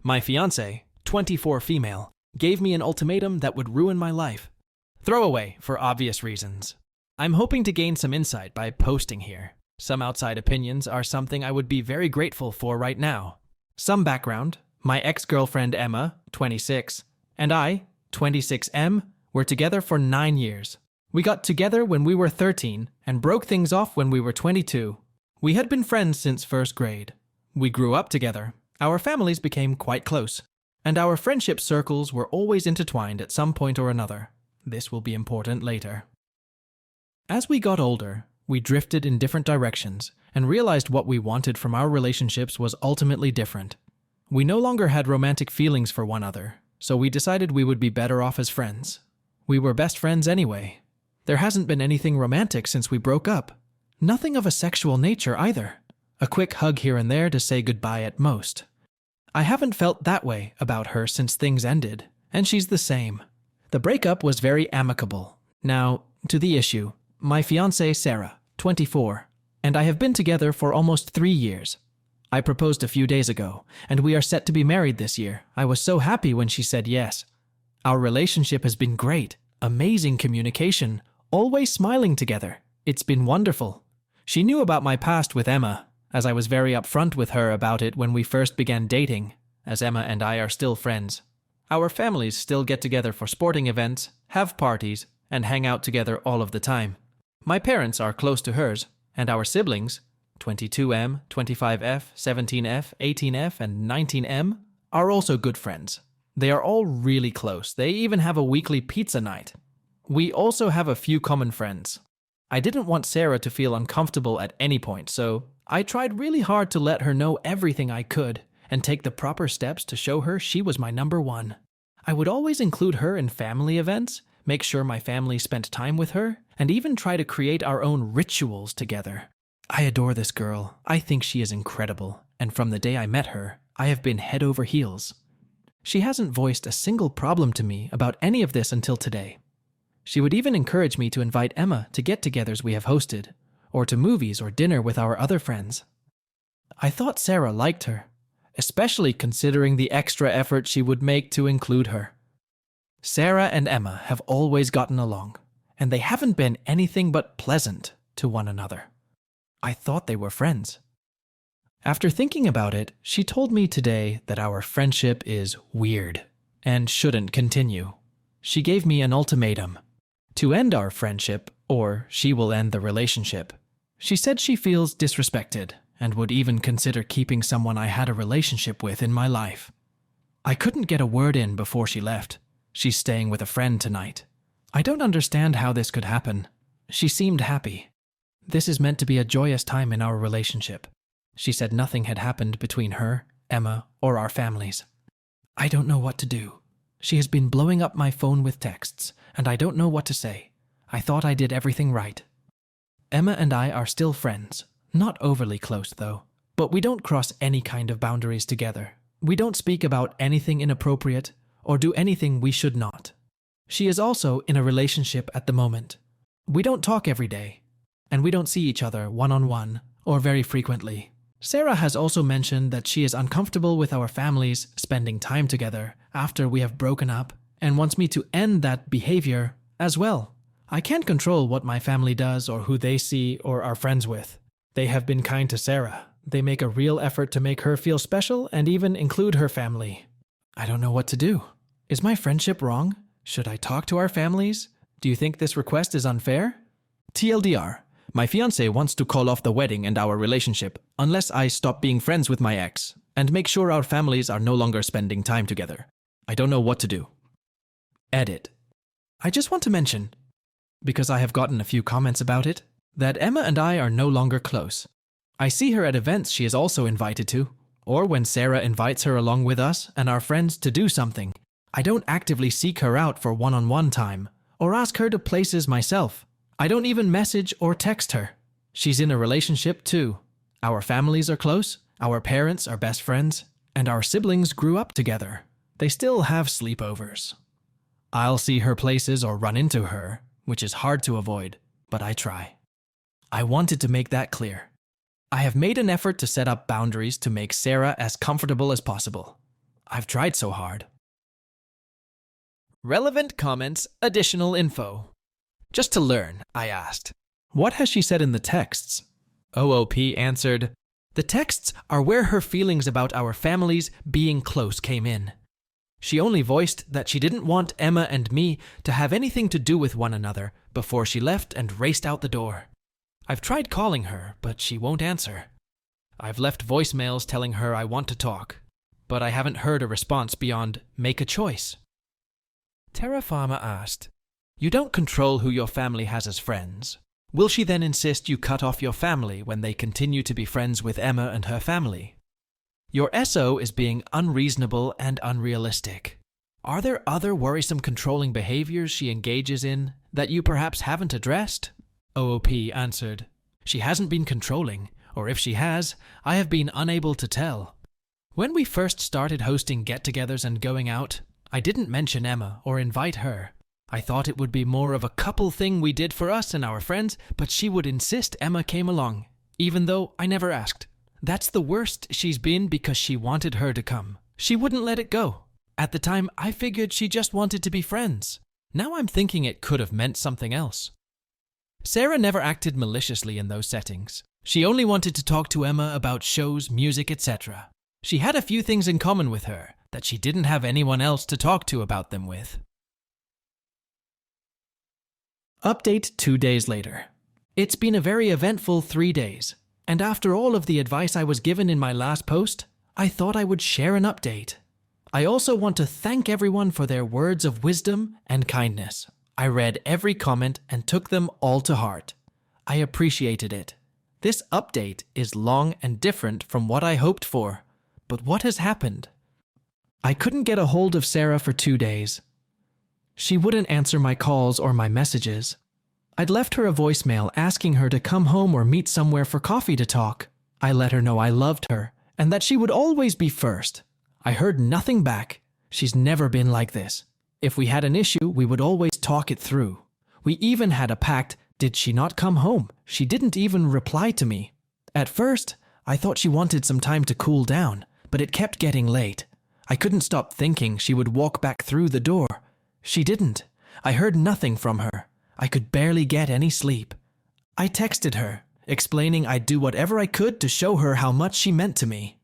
My fiancé, 24 female, gave me an ultimatum that would ruin my life. Throwaway for obvious reasons. I'm hoping to gain some insight by posting here. Some outside opinions are something I would be very grateful for right now. Some background: my ex-girlfriend Emma, 26, and I, 26M, were together for 9 years. We got together when we were 13 and broke things off when we were 22. We had been friends since first grade. We grew up together. Our families became quite close, and our friendship circles were always intertwined at some point or another. This will be important later. As we got older, we drifted in different directions and realized what we wanted from our relationships was ultimately different. We no longer had romantic feelings for one another, so we decided we would be better off as friends. We were best friends anyway. There hasn't been anything romantic since we broke up. Nothing of a sexual nature either. A quick hug here and there to say goodbye at most. I haven't felt that way about her since things ended, and she's the same. The breakup was very amicable. Now, to the issue. My fiancée Sarah, 24, and I have been together for almost 3 years. I proposed a few days ago, and we are set to be married this year. I was so happy when she said yes. Our relationship has been great, amazing communication, always smiling together. It's been wonderful. She knew about my past with Emma, as I was very upfront with her about it when we first began dating, as Emma and I are still friends. Our families still get together for sporting events, have parties, and hang out together all of the time. My parents are close to hers, and our siblings, 22M, 25F, 17F, 18F, and 19M, are also good friends. They are all really close. They even have a weekly pizza night. We also have a few common friends. I didn't want Sarah to feel uncomfortable at any point, so I tried really hard to let her know everything I could and take the proper steps to show her she was my number one. I would always include her in family events, make sure my family spent time with her, and even try to create our own rituals together. I adore this girl. I think she is incredible, and from the day I met her, I have been head over heels. She hasn't voiced a single problem to me about any of this until today. She would even encourage me to invite Emma to get-togethers we have hosted, or to movies or dinner with our other friends. I thought Sarah liked her, especially considering the extra effort she would make to include her. Sarah and Emma have always gotten along, and they haven't been anything but pleasant to one another. I thought they were friends. After thinking about it, she told me today that our friendship is weird and shouldn't continue. She gave me an ultimatum: to end our friendship, or she will end the relationship. She said she feels disrespected and would even consider keeping someone I had a relationship with in my life. I couldn't get a word in before she left. She's staying with a friend tonight. I don't understand how this could happen. She seemed happy. This is meant to be a joyous time in our relationship. She said nothing had happened between her, Emma, or our families. I don't know what to do. She has been blowing up my phone with texts, and I don't know what to say. I thought I did everything right. Emma and I are still friends. Not overly close, though. But we don't cross any kind of boundaries together. We don't speak about anything inappropriate or do anything we should not. She is also in a relationship at the moment. We don't talk every day, and we don't see each other one-on-one or very frequently. Sarah has also mentioned that she is uncomfortable with our families spending time together after we have broken up and wants me to end that behavior as well. I can't control what my family does or who they see or are friends with. They have been kind to Sarah. They make a real effort to make her feel special and even include her family. I don't know what to do. Is my friendship wrong? Should I talk to our families? Do you think this request is unfair? TLDR. My fiancé wants to call off the wedding and our relationship unless I stop being friends with my ex and make sure our families are no longer spending time together. I don't know what to do. Edit. I just want to mention, because I have gotten a few comments about it, that Emma and I are no longer close. I see her at events she is also invited to, or when Sarah invites her along with us and our friends to do something. I don't actively seek her out for one-on-one time or ask her to places myself. I don't even message or text her. She's in a relationship too. Our families are close, our parents are best friends, and our siblings grew up together. They still have sleepovers. I'll see her places or run into her, which is hard to avoid, but I try. I wanted to make that clear. I have made an effort to set up boundaries to make Sarah as comfortable as possible. I've tried so hard. Relevant comments, additional info. Just to learn, I asked, what has she said in the texts? OOP answered, the texts are where her feelings about our families being close came in. She only voiced that she didn't want Emma and me to have anything to do with one another before she left and raced out the door. I've tried calling her, but she won't answer. I've left voicemails telling her I want to talk, but I haven't heard a response beyond make a choice. Terra Farma asked, you don't control who your family has as friends. Will she then insist you cut off your family when they continue to be friends with Emma and her family? Your SO is being unreasonable and unrealistic. Are there other worrisome controlling behaviors she engages in that you perhaps haven't addressed? OOP answered, she hasn't been controlling, or if she has, I have been unable to tell. When we first started hosting get-togethers and going out, I didn't mention Emma or invite her. I thought it would be more of a couple thing we did for us and our friends, but she would insist Emma came along, even though I never asked. That's the worst she's been because she wanted her to come. She wouldn't let it go. At the time, I figured she just wanted to be friends. Now I'm thinking it could have meant something else. Sarah never acted maliciously in those settings. She only wanted to talk to Emma about shows, music, etc. She had a few things in common with her that she didn't have anyone else to talk to about them with. Update 2 days later. It's been a very eventful 3 days, and after all of the advice I was given in my last post, I thought I would share an update. I also want to thank everyone for their words of wisdom and kindness. I read every comment and took them all to heart. I appreciated it. This update is long and different from what I hoped for, but what has happened? I couldn't get a hold of Sarah for 2 days. She wouldn't answer my calls or my messages. I'd left her a voicemail asking her to come home or meet somewhere for coffee to talk. I let her know I loved her and that she would always be first. I heard nothing back. She's never been like this. If we had an issue, we would always talk it through. We even had a pact, did she not come home? She didn't even reply to me. At first, I thought she wanted some time to cool down, but it kept getting late. I couldn't stop thinking she would walk back through the door. She didn't. I heard nothing from her. I could barely get any sleep. I texted her, explaining I'd do whatever I could to show her how much she meant to me.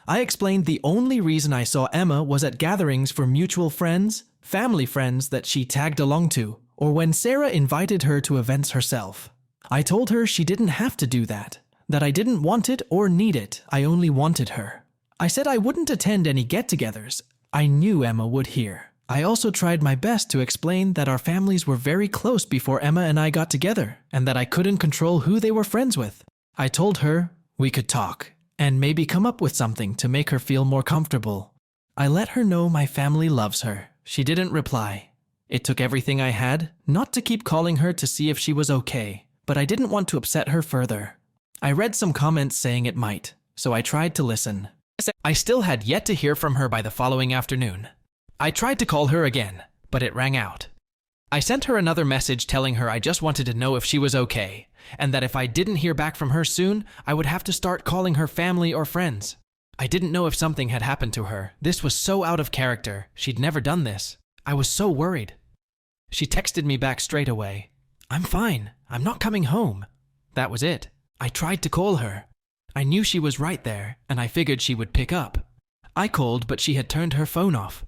I explained the only reason I saw Emma was at gatherings for mutual friends, family friends that she tagged along to, or when Sarah invited her to events herself. I told her she didn't have to do that I didn't want it or need it, I only wanted her. I said I wouldn't attend any get-togethers. I knew Emma would hear. I also tried my best to explain that our families were very close before Emma and I got together, and that I couldn't control who they were friends with. I told her we could talk, and maybe come up with something to make her feel more comfortable. I let her know my family loves her. She didn't reply. It took everything I had not to keep calling her to see if she was okay, but I didn't want to upset her further. I read some comments saying it might, so I tried to listen. I still had yet to hear from her by the following afternoon. I tried to call her again, but it rang out. I sent her another message telling her I just wanted to know if she was okay, and that if I didn't hear back from her soon, I would have to start calling her family or friends. I didn't know if something had happened to her. This was so out of character. She'd never done this. I was so worried. She texted me back straight away. I'm fine. I'm not coming home. That was it. I tried to call her. I knew she was right there, and I figured she would pick up. I called, but she had turned her phone off.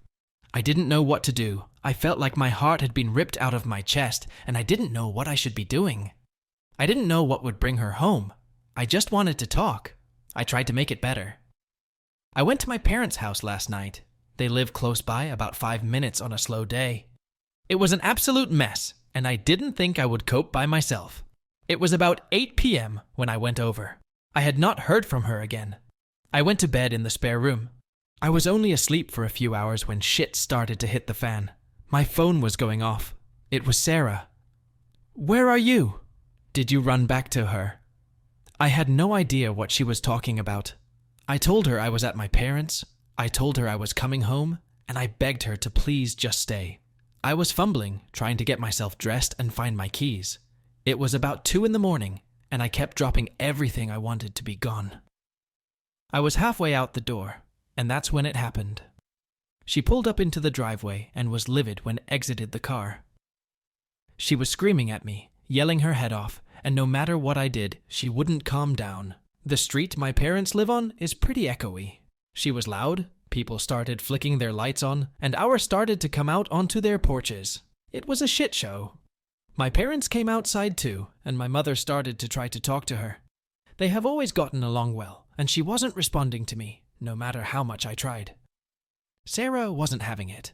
I didn't know what to do. I felt like my heart had been ripped out of my chest, and I didn't know what I should be doing. I didn't know what would bring her home. I just wanted to talk. I tried to make it better. I went to my parents' house last night. They live close by, about 5 minutes on a slow day. It was an absolute mess, and I didn't think I would cope by myself. It was about 8 p.m. when I went over. I had not heard from her again. I went to bed in the spare room. I was only asleep for a few hours when shit started to hit the fan. My phone was going off. It was Sarah. Where are you? Did you run back to her? I had no idea what she was talking about. I told her I was at my parents'. I told her I was coming home, and I begged her to please just stay. I was fumbling, trying to get myself dressed and find my keys. It was about 2 a.m, and I kept dropping everything I wanted to be gone. I was halfway out the door, and that's when it happened. She pulled up into the driveway and was livid when exited the car. She was screaming at me, yelling her head off, and no matter what I did, she wouldn't calm down. The street my parents live on is pretty echoey. She was loud, people started flicking their lights on, and ours started to come out onto their porches. It was a shit show. My parents came outside too, and my mother started to try to talk to her. They have always gotten along well, and she wasn't responding to me, no matter how much I tried. Sarah wasn't having it.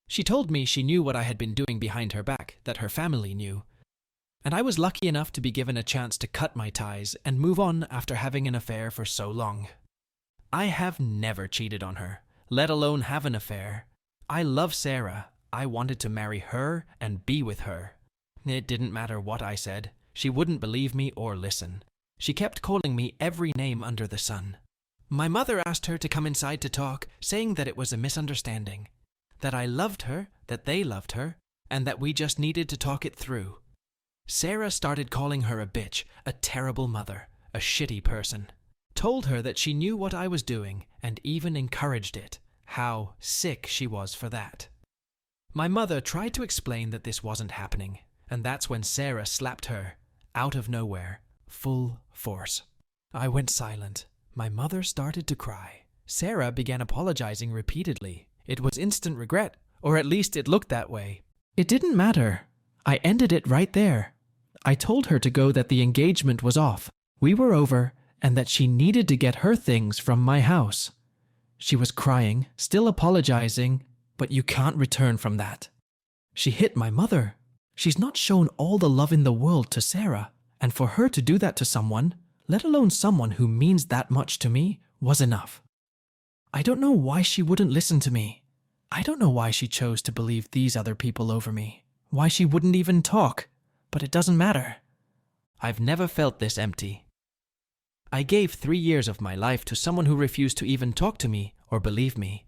She told me she knew what I had been doing behind her back, that her family knew. And I was lucky enough to be given a chance to cut my ties and move on after having an affair for so long. I have never cheated on her, let alone have an affair. I love Sarah. I wanted to marry her and be with her. It didn't matter what I said. She wouldn't believe me or listen. She kept calling me every name under the sun. My mother asked her to come inside to talk, saying that it was a misunderstanding, that I loved her, that they loved her, and that we just needed to talk it through. Sarah started calling her a bitch, a terrible mother, a shitty person. Told her that she knew what I was doing and even encouraged it. How sick she was for that. My mother tried to explain that this wasn't happening, and that's when Sarah slapped her, out of nowhere, full force. I went silent. My mother started to cry. Sarah began apologizing repeatedly. It was instant regret, or at least it looked that way. It didn't matter. I ended it right there. I told her to go, that the engagement was off. We were over, and that she needed to get her things from my house. She was crying, still apologizing, but you can't return from that. She hit my mother. She's not shown all the love in the world to Sarah, and for her to do that to someone, let alone someone who means that much to me, was enough. I don't know why she wouldn't listen to me. I don't know why she chose to believe these other people over me, why she wouldn't even talk, but it doesn't matter. I've never felt this empty. I gave 3 years of my life to someone who refused to even talk to me or believe me.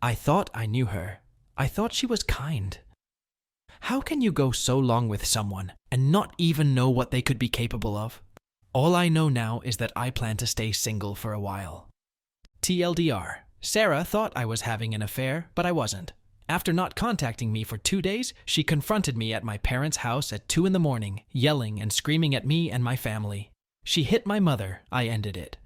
I thought I knew her. I thought she was kind. How can you go so long with someone and not even know what they could be capable of? All I know now is that I plan to stay single for a while. TLDR, Sarah thought I was having an affair, but I wasn't. After not contacting me for 2 days, she confronted me at my parents' house at 2 in the morning, yelling and screaming at me and my family. She hit my mother. I ended it.